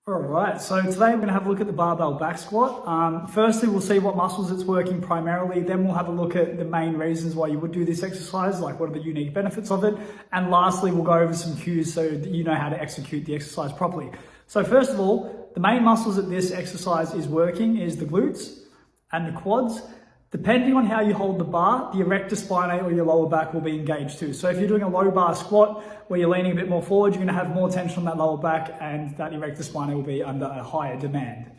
All right, so today we're going to have a look at the barbell back squat. Firstly, we'll see what muscles it's working primarily. Then we'll have a look at the main reasons why you would do this exercise, like what are the unique benefits of it. And lastly, we'll go over some cues so that you know how to execute the exercise properly. So first of all, the main muscles that this exercise is working is the glutes and the quads. Depending on how you hold the bar, the erector spinae or your lower back will be engaged too. So if you're doing a low bar squat where you're leaning a bit more forward, you're going to have more tension on that lower back and that erector spinae will be under a higher demand.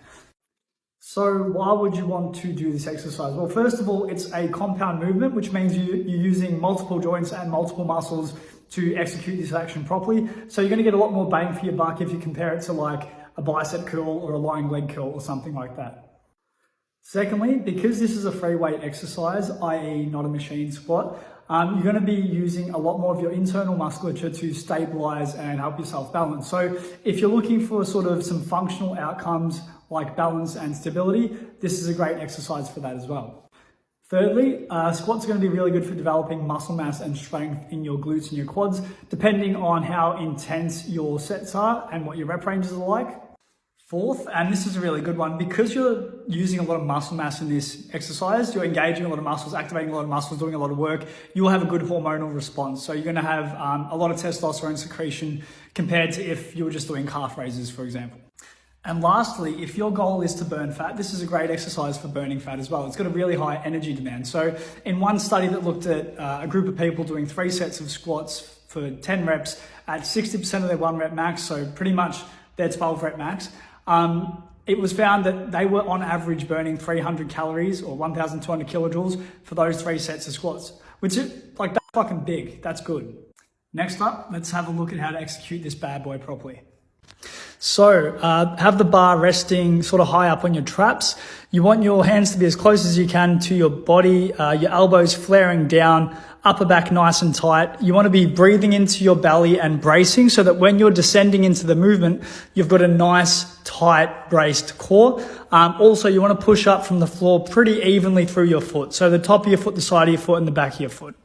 So why would you want to do this exercise? Well, first of all, it's a compound movement, which means you're using multiple joints and multiple muscles to execute this action properly. So you're going to get a lot more bang for your buck if you compare it to like a bicep curl or a lying leg curl or something like that. Secondly, because this is a free weight exercise, i.e. not a machine squat, you're going to be using a lot more of your internal musculature to stabilize and help yourself balance. So if you're looking for sort of some functional outcomes like balance and stability, this is a great exercise for that as well. Thirdly, squats are going to be really good for developing muscle mass and strength in your glutes and your quads, depending on how intense your sets are and what your rep ranges are like. Fourth, and this is a really good one, because you're using a lot of muscle mass in this exercise, you're engaging a lot of muscles, activating a lot of muscles, doing a lot of work, you will have a good hormonal response. So you're going to have a lot of testosterone secretion compared to if you were just doing calf raises, for example. And lastly, if your goal is to burn fat, this is a great exercise for burning fat as well. It's got a really high energy demand. So in one study that looked at a group of people doing 3 sets of squats for 10 reps at 60% of their 1 rep max, so pretty much their 12 rep max, it was found that they were on average burning 300 calories or 1,200 kilojoules for those 3 sets of squats, which is like, that's fucking big. That's good. Next up, let's have a look at how to execute this bad boy properly. So have the bar resting sort of high up on your traps. You want your hands to be as close as you can to your body, your elbows flaring down, upper back nice and tight. You want to be breathing into your belly and bracing so that when you're descending into the movement, you've got a nice, tight, braced core. Also, you want to push up from the floor pretty evenly through your foot. So the top of your foot, the side of your foot, and the back of your foot.